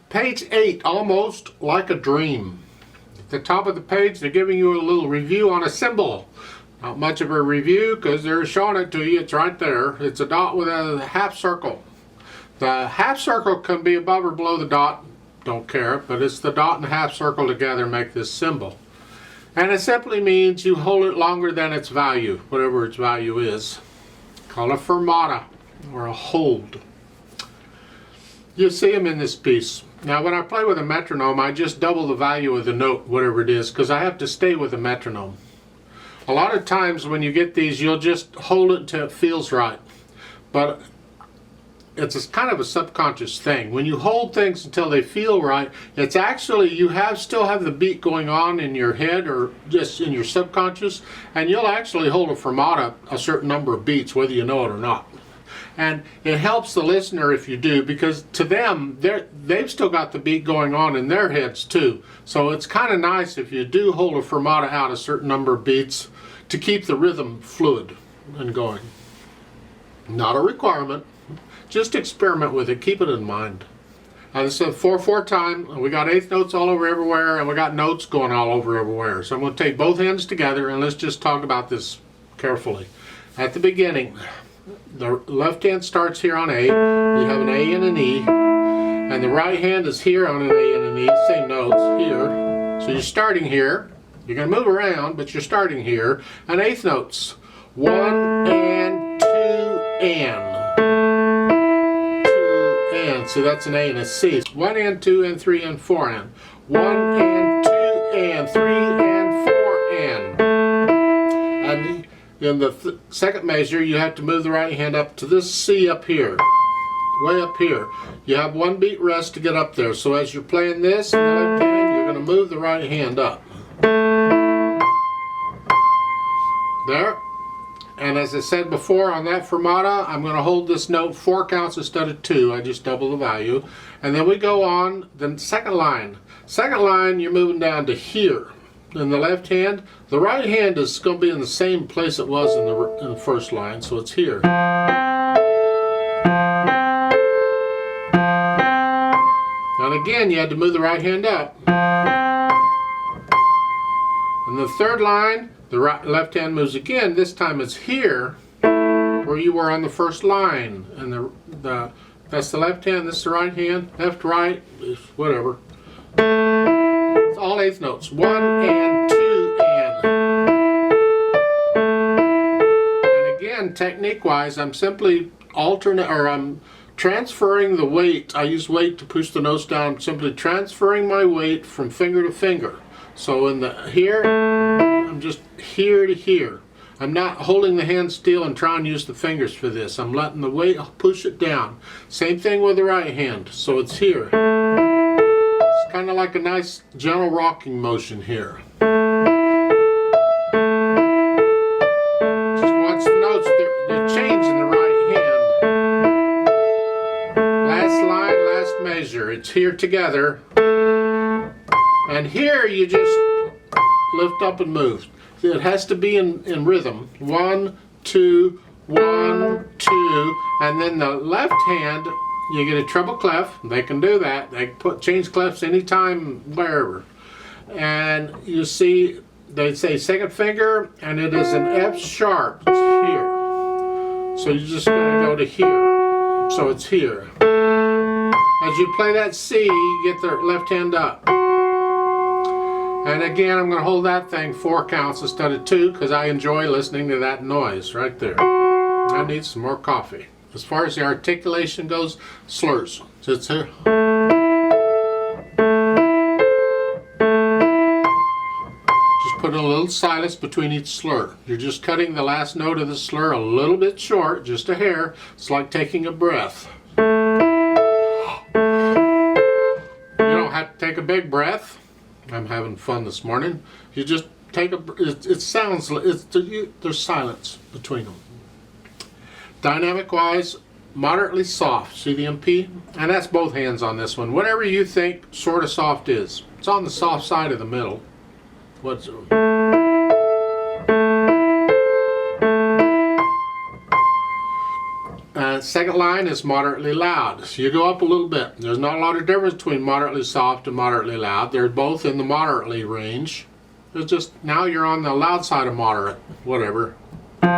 Page 8, Almost Like a Dream. At the top of the page, they're giving you a little review on a symbol. Not much of a review because they're showing it to you. It's right there. It's a dot with a half circle. The half circle can be above or below the dot. Don't care, but it's the dot and half circle together make this symbol. And it simply means you hold it longer than its value, whatever its value is. Called a fermata or a hold. You see them in this piece. Now when I play with a metronome, I just double the value of the note, whatever it is, because I have to stay with the metronome. A lot of times when you get these, you'll just hold it until it feels right. But it's kind of a subconscious thing. When you hold things until they feel right, it's actually, you still have the beat going on in your head or just in your subconscious, and you'll actually hold a fermata a certain number of beats, whether you know it or not. And it helps the listener if you do, because to them, they've still got the beat going on in their heads too. So it's kind of nice if you do hold a fermata out a certain number of beats to keep the rhythm fluid and going. Not a requirement. Just experiment with it. Keep it in mind. This is a 4/4 time. We got eighth notes all over everywhere, and we got notes going all over everywhere. So I'm going to take both hands together, and let's just talk about this carefully. At the beginning, the left hand starts here on A. You have an A and an E. And the right hand is here on an A and an E. Same notes here. So you're starting here. You're going to move around, but you're starting here. And eighth notes. 1 and 2 and. 2 and. So that's an A and a C. 1 and 2 and 3 and 4 and. 1 and 2 and 3 and 4 and. And in the second measure, you have to move the right hand up to this C up here, way up here. You have one beat rest to get up there. So as you're playing this in the left hand, you're going to move the right hand up. There. And as I said before, on that fermata, I'm going to hold this note 4 counts instead of 2. I just double the value. And then we go on the second line. Second line, you're moving down to here. In the left hand, the right hand is going to be in the same place it was in the first line, so it's here. And again, you had to move the right hand up. And the third line, the left hand moves again. This time it's here, where you were on the first line. And that's the left hand, this is the right hand, left, right, whatever. All eighth notes. 1 and 2 and. And again, technique-wise, I'm simply I'm transferring the weight. I use weight to push the notes down. Simply transferring my weight from finger to finger. So in the here, I'm just here to here. I'm not holding the hand still and trying to use the fingers for this. I'm letting the weight push it down. Same thing with the right hand. So it's here. Kind of like a nice gentle rocking motion here. Just watch the notes, they're changing the right hand. Last line, last measure. It's here together. And here you just lift up and move. It has to be in rhythm. 1, 2, 1, 2, and then the left hand, you get a treble clef. They can do that. They change clefs anytime, wherever. And you see, they say second finger, and it is an F sharp. It's here. So you're just going to go to here. So it's here. As you play that C, you get the left hand up. And again, I'm going to hold that thing 4 counts instead of 2, because I enjoy listening to that noise right there. I need some more coffee. As far as the articulation goes, slurs. So it's here. Just put a little silence between each slur. You're just cutting the last note of the slur a little bit short, just a hair. It's like taking a breath. You don't have to take a big breath. I'm having fun this morning. You just take a. It sounds. There's silence between them. Dynamic wise, moderately soft. See the MP? And that's both hands on this one. Whatever you think sort of soft is. It's on the soft side of the middle. What's And second line is moderately loud. So you go up a little bit. There's not a lot of difference between moderately soft and moderately loud. They're both in the moderately range. It's just now you're on the loud side of moderate, whatever. You're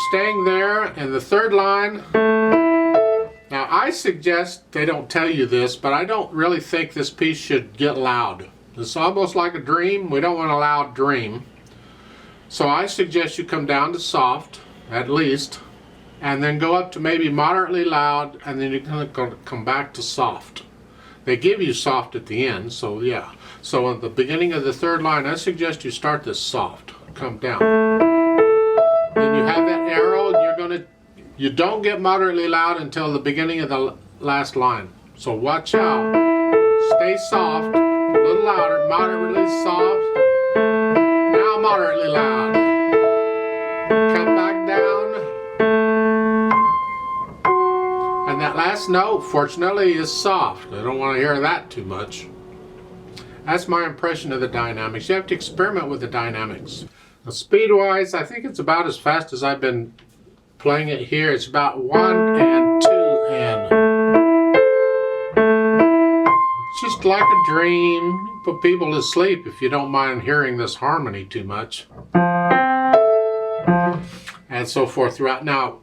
staying there, and the third line. Now I suggest they don't tell you this, but I don't really think this piece should get loud. It's almost like a dream. We don't want a loud dream. So I suggest you come down to soft, at least, and then go up to maybe moderately loud, and then you're going to come back to soft. They give you soft at the end, so yeah. So at the beginning of the third line, I suggest you start this soft. Come down. Then you have that arrow, and you don't get moderately loud until the beginning of the last line. So watch out. Stay soft, a little louder, moderately soft. Now moderately loud. Come back down. And that last note, fortunately, is soft. I don't want to hear that too much. That's my impression of the dynamics. You have to experiment with the dynamics. Now, speed-wise, I think it's about as fast as I've been playing it here. It's about 1 and 2 and. It's just like a dream. Put people to sleep if you don't mind hearing this harmony too much. And so forth throughout. Now,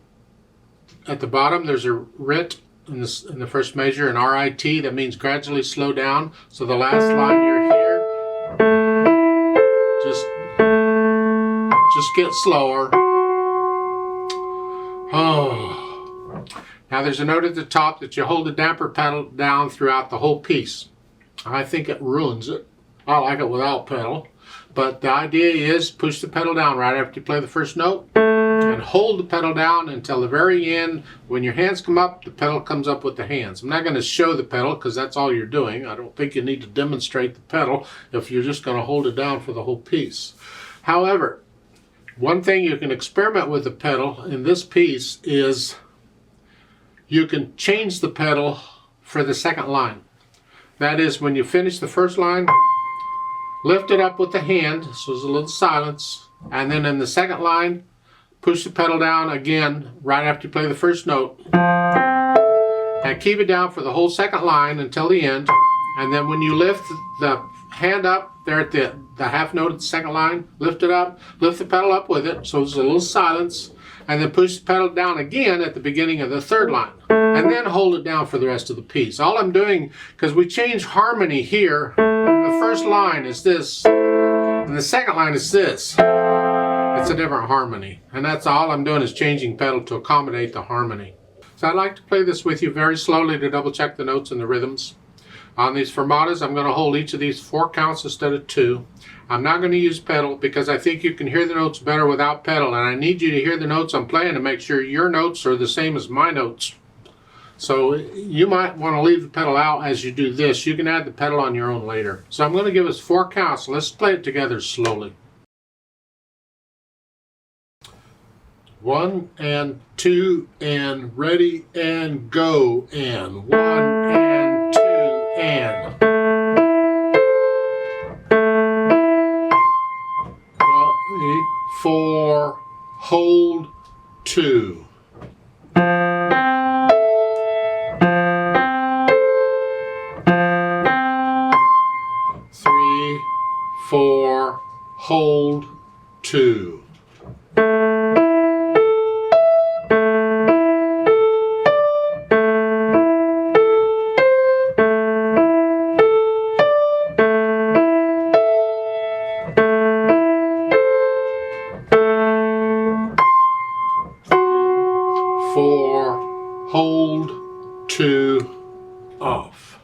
at the bottom, there's a RIT in the first measure, an RIT. That means gradually slow down. So the last line you're here, just get slower. Oh. Now there's a note at the top that you hold the damper pedal down throughout the whole piece. I think it ruins it. I like it without pedal. But the idea is push the pedal down right after you play the first note and hold the pedal down until the very end. When your hands come up, the pedal comes up with the hands. I'm not going to show the pedal because that's all you're doing. I don't think you need to demonstrate the pedal if you're just going to hold it down for the whole piece. However, one thing you can experiment with the pedal in this piece is you can change the pedal for the second line. That is, when you finish the first line, lift it up with the hand, so there's a little silence, and then in the second line, push the pedal down again right after you play the first note. And keep it down for the whole second line until the end. And then when you lift the hand up there at the half note of the second line, lift it up, lift the pedal up with it, so there's a little silence, and then push the pedal down again at the beginning of the third line. And then hold it down for the rest of the piece. All I'm doing, because we change harmony here, the first line is this, and the second line is this. It's a different harmony. And that's all I'm doing is changing pedal to accommodate the harmony. So I'd like to play this with you very slowly to double check the notes and the rhythms. On these fermatas, I'm going to hold each of these 4 counts instead of 2. I'm not going to use pedal because I think you can hear the notes better without pedal, and I need you to hear the notes I'm playing to make sure your notes are the same as my notes. So you might want to leave the pedal out as you do this. You can add the pedal on your own later. So I'm going to give us 4 counts. Let's play it together slowly. 1 and 2 and ready and go and 1 and 2 and 4 hold 2. 3 4 hold 2. 4 hold 2 off.